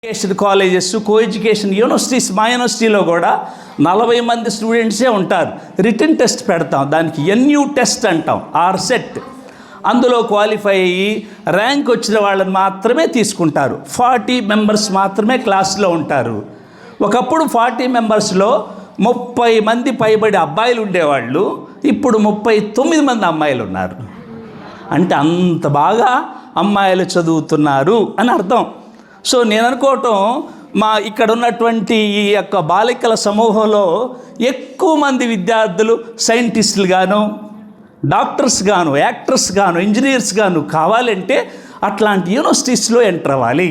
Education colleges, co education universities, మా యూనివర్సిటీలో కూడా 40 మంది స్టూడెంట్సే ఉంటారు. రిటన్ టెస్ట్ పెడతాం, దానికి ఎన్యూ టెస్ట్ అంటాం, ఆర్సెట్. అందులో క్వాలిఫై అయ్యి ర్యాంక్ వచ్చిన వాళ్ళని మాత్రమే తీసుకుంటారు. 40 మెంబర్స్ మాత్రమే క్లాస్లో ఉంటారు. ఒకప్పుడు 40 మెంబర్స్లో 30 మంది పైబడి అబ్బాయిలు ఉండేవాళ్ళు, ఇప్పుడు 39 మంది అమ్మాయిలు ఉన్నారు. అంటే అంత బాగా అమ్మాయిలు చదువుతున్నారు అని అర్థం. సో నేను అనుకోవటం, మా ఇక్కడ ఉన్నటువంటి ఈ యొక్క బాలికల సమూహంలో ఎక్కువ మంది విద్యార్థులు సైంటిస్టులు గాను, డాక్టర్స్ గాను, యాక్టర్స్ గాను, ఇంజనీర్స్ గాను కావాలంటే అట్లాంటి యూనివర్సిటీస్లో ఎంటర్ అవ్వాలి.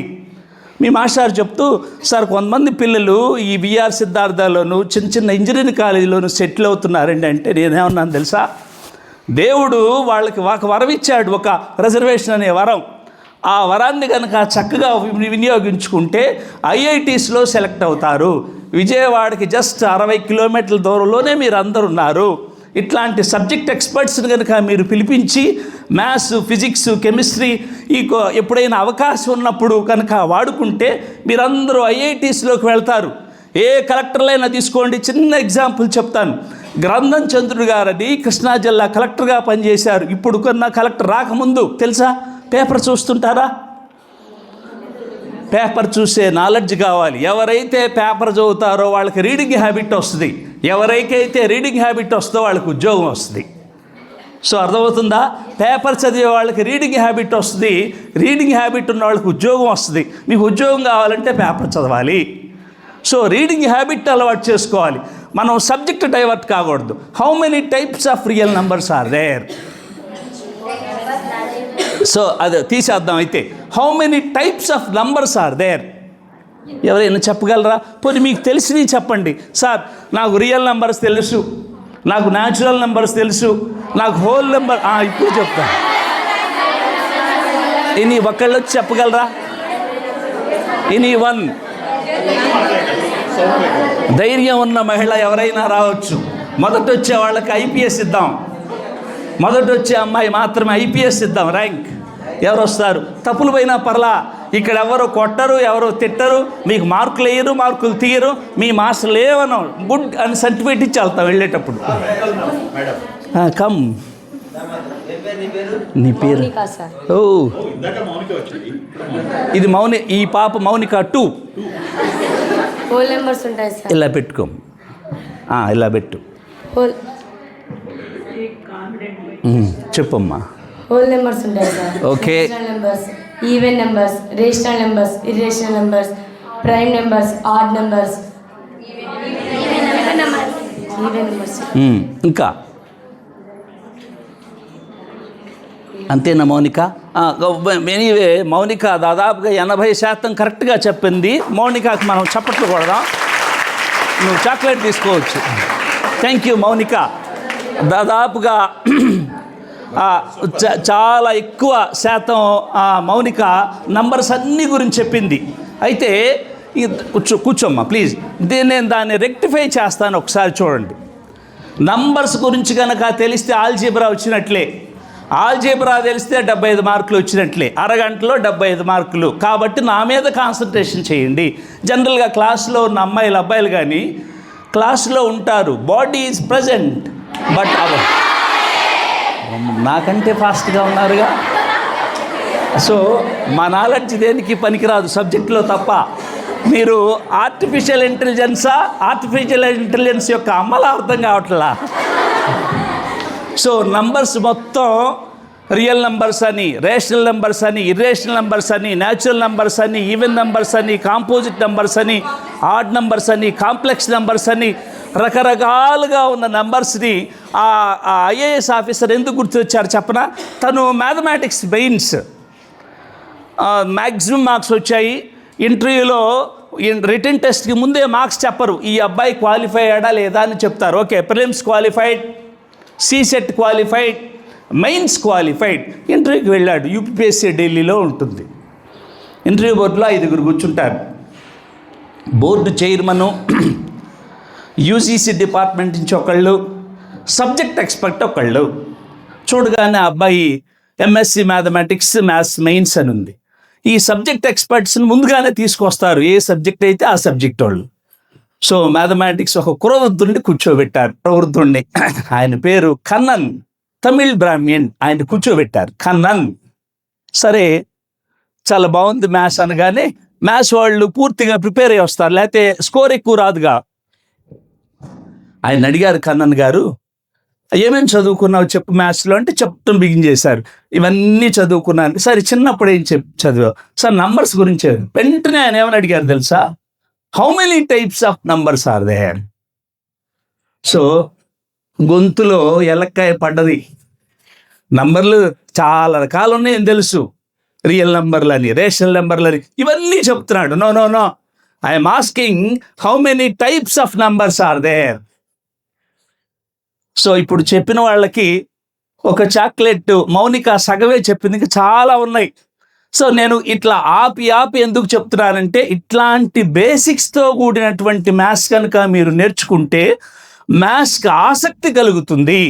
మీ మాస్టర్ చెప్తూ, సార్ కొంతమంది పిల్లలు ఈ విఆర్ సిద్ధార్థలోను చిన్న చిన్న ఇంజనీరింగ్ కాలేజీలోను సెటిల్ అవుతున్నారండి అంటే నేనేమన్నాను తెలుసా? దేవుడు వాళ్ళకి ఒక వరం ఇచ్చాడు, ఒక రిజర్వేషన్ అనే వరం. ఆ వరాన్ని కనుక చక్కగా వినియోగించుకుంటే ఐఐటీస్లో సెలెక్ట్ అవుతారు. విజయవాడకి జస్ట్ 60 కిలోమీటర్ల దూరంలోనే మీరు అందరు ఉన్నారు. ఇట్లాంటి సబ్జెక్ట్ ఎక్స్పర్ట్స్ని కనుక మీరు పిలిపించి మ్యాథ్స్, ఫిజిక్స్, కెమిస్ట్రీ ఎప్పుడైనా అవకాశం ఉన్నప్పుడు కనుక వాడుకుంటే మీరందరూ ఐఐటీస్లోకి వెళ్తారు. ఏ కలెక్టర్లైనా తీసుకోండి. చిన్న ఎగ్జాంపుల్ చెప్తాను. గ్రంథం చంద్రుడు గారని కృష్ణా జిల్లా కలెక్టర్గా పనిచేశారు. ఇప్పుడు కొన్న కలెక్టర్ రాకముందు తెలుసా? పేపర్ చూస్తుంటారా? పేపర్ చూసే నాలెడ్జ్ కావాలి. ఎవరైతే పేపర్ చదువుతారో వాళ్ళకి రీడింగ్ హ్యాబిట్ వస్తుంది. ఎవరికైతే రీడింగ్ హ్యాబిట్ వస్తుందో వాళ్ళకి ఉద్యోగం వస్తుంది. సో అర్థమవుతుందా? పేపర్ చదివే వాళ్ళకి రీడింగ్ హ్యాబిట్ వస్తుంది, రీడింగ్ హ్యాబిట్ ఉన్న వాళ్ళకి ఉద్యోగం వస్తుంది. మీకు ఉద్యోగం కావాలంటే పేపర్ చదవాలి. సో రీడింగ్ హ్యాబిట్ అలవాటు చేసుకోవాలి. మనం సబ్జెక్ట్ డైవర్ట్ కాకూడదు. How many types of real numbers are there? So అది తీసేద్దాం. అయితే how many types of numbers are there? ఎవరైనా చెప్పగలరా? పోనీ మీకు తెలిసినవి చెప్పండి. సార్ నాకు రియల్ నెంబర్స్ తెలుసు, నాకు న్యాచురల్ నెంబర్స్ తెలుసు, నాకు హోల్ నెంబర్ ఇప్పుడు చెప్తా. ఇని ఒకళ్ళు వచ్చి చెప్పగలరా? ఇని వన్. ధైర్యం ఉన్న మహిళ ఎవరైనా రావచ్చు. మొదట వచ్చే వాళ్ళకి ఐపీఎస్ ఇద్దాం. మొదట వచ్చే అమ్మాయి మాత్రమే ఐపీఎస్ ఇద్దాం ర్యాంక్. ఎవరు వస్తారు? తప్పులు పోయినా పర్లా, ఇక్కడ ఎవరు కొట్టరు, ఎవరు తిట్టరు, మీకు మార్కులు వేయరు, మార్కులు తీయరు. మీ మాస్టర్లు ఏమనో గుడ్ అని సర్టిఫికేట్ ఇచ్చి వెళ్తాం వెళ్ళేటప్పుడు. కమ్, నీ పేరు? ఓ, ఇది మౌని. ఈ పాప మౌనిక 2. ఇలా పెట్టుకో, ఇలా పెట్టు. చెప్పమ్మా. హోల్ నెంబర్స్ ఉంటాయి sir. Okay. Numbers, even numbers, rational numbers, irrational numbers, prime numbers, odd numbers, even numbers. ఇంకా అంతేనా మౌనిక? ఎనీవే మౌనిక దాదాపుగా 80% కరెక్ట్గా చెప్పింది. మౌనికకి మనం చప్పట్లు కొడదాం. నువ్వు చాక్లెట్ తీసుకోవచ్చు. Thank you Mounika. దాదాపుగా చాలా ఎక్కువ శాతం మౌనిక నంబర్స్ అన్నీ గురించి చెప్పింది. అయితే కూర్చోమ్మా ప్లీజ్. నేను దాన్ని రెక్టిఫై చేస్తాను, ఒకసారి చూడండి. నంబర్స్ గురించి కనుక తెలిస్తే ఆల్జీబ్రా వచ్చినట్లే. ఆల్జీబ్రా తెలిస్తే 75 మార్కులు వచ్చినట్లే. అరగంటలో 75 మార్కులు. కాబట్టి నా మీద కాన్సన్ట్రేషన్ చేయండి. జనరల్గా క్లాస్లో ఉన్న అమ్మాయిలు, అబ్బాయిలు కానీ క్లాస్లో ఉంటారు. బాడీ ఈజ్ ప్రజెంట్, బట్ నాకంటే ఫాస్ట్గా ఉన్నారుగా. సో మా నాలెడ్జ్ దేనికి పనికిరాదు సబ్జెక్టులో తప్ప. మీరు ఆర్టిఫిషియల్ ఇంటెలిజెన్స్ యొక్క అమలు అర్థం కావట్లా. సో నంబర్స్ మొత్తం రియల్ నెంబర్స్ అని, రేషనల్ నెంబర్స్ అని, ఇర్రేషనల్ నెంబర్స్ అని, న్యాచురల్ నెంబర్స్ అని, ఈవెన్ నెంబర్స్ అని, కాంపోజిట్ నెంబర్స్ అని, ఆడ్ నెంబర్స్ అని, కాంప్లెక్స్ నెంబర్స్ అని, రకరకాలుగా ఉన్న నెంబర్స్ని ఆ ఐఏఎస్ ఆఫీసర్ ఎందుకు గుర్తొచ్చారు చెప్పనా? తను మ్యాథమెటిక్స్ మెయిన్స్ మ్యాక్సిమం మార్క్స్ వచ్చాయి. ఇంటర్వ్యూలో రిటన్ టెస్ట్కి ముందే మార్క్స్ చెప్పరు. ఈ అబ్బాయి క్వాలిఫై అయ్యాడా లేదా అని చెప్తారు. Okay, prelims qualified, CSAT qualified, mains qualified. ఇంటర్వ్యూకి వెళ్ళాడు. యూపీఎస్సీ ఢిల్లీలో ఉంటుంది. ఇంటర్వ్యూ బోర్డులో 5 కూర్చుంటారు. బోర్డు చైర్మను, యూజీసీ డిపార్ట్మెంట్ నుంచి ఒకళ్ళు, సబ్జెక్ట్ ఎక్స్పర్ట్ ఒకళ్ళు. చూడగానే అబ్బాయి ఎంఎస్సి మ్యాథమెటిక్స్ మ్యాథ్స్ మెయిన్స్ అని ఉంది. ఈ సబ్జెక్ట్ ఎక్స్పర్ట్స్ని ముందుగానే తీసుకొస్తారు, ఏ సబ్జెక్ట్ అయితే ఆ సబ్జెక్ట్ వాళ్ళు. సో మ్యాథమెటిక్స్ ఒక కురవృద్ధుడిని కూర్చోబెట్టారు, ప్రవృద్ధుడిని. ఆయన పేరు కన్నన్, తమిళ్ బ్రాహ్మణ్. ఆయన కూర్చోబెట్టారు, కన్నన్. సరే, చాలా బాగుంది మ్యాథ్స్ అనగానే మ్యాథ్స్ వాళ్ళు పూర్తిగా ప్రిపేర్ అయ్యి వస్తారు, లేకపోతే స్కోర్ ఎక్కువ రాదుగా. ఆయన అడిగారు, కన్నన్ గారు ఏమేమి చదువుకున్నావు చెప్పు మ్యాథ్స్లో అంటే చెప్పడం బిగిన్ చేశారు. ఇవన్నీ చదువుకున్నాను. సరే, చిన్నప్పుడు ఏం చదివావు సార్? నంబర్స్ గురించి. వెంటనే ఆయన ఏమని అడిగారు తెలుసా? How many types of numbers are there? So గొంతులో ఎలక్కాయ పడ్డది. నంబర్లు చాలా రకాలు ఉన్నాయని తెలుసు, రియల్ నెంబర్లు అని, రేషనల్ నెంబర్లు అని, ఇవన్నీ చెప్తున్నాడు. No no no, I'm asking how many types of numbers are there. So ఇప్పుడు చెప్పిన వాళ్ళకి ఒక చాక్లెట్ మౌనిక సగవే చెప్పింది, ఇంకా చాలా ఉన్నాయి. సో నేను ఇట్లా ఆపి ఎందుకు చెప్తున్నానంటే, ఇట్లాంటి బేసిక్స్తో కూడినటువంటి మ్యాథ్స్ కనుక మీరు నేర్చుకుంటే మ్యాథ్స్కి ఆసక్తి కలుగుతుంది.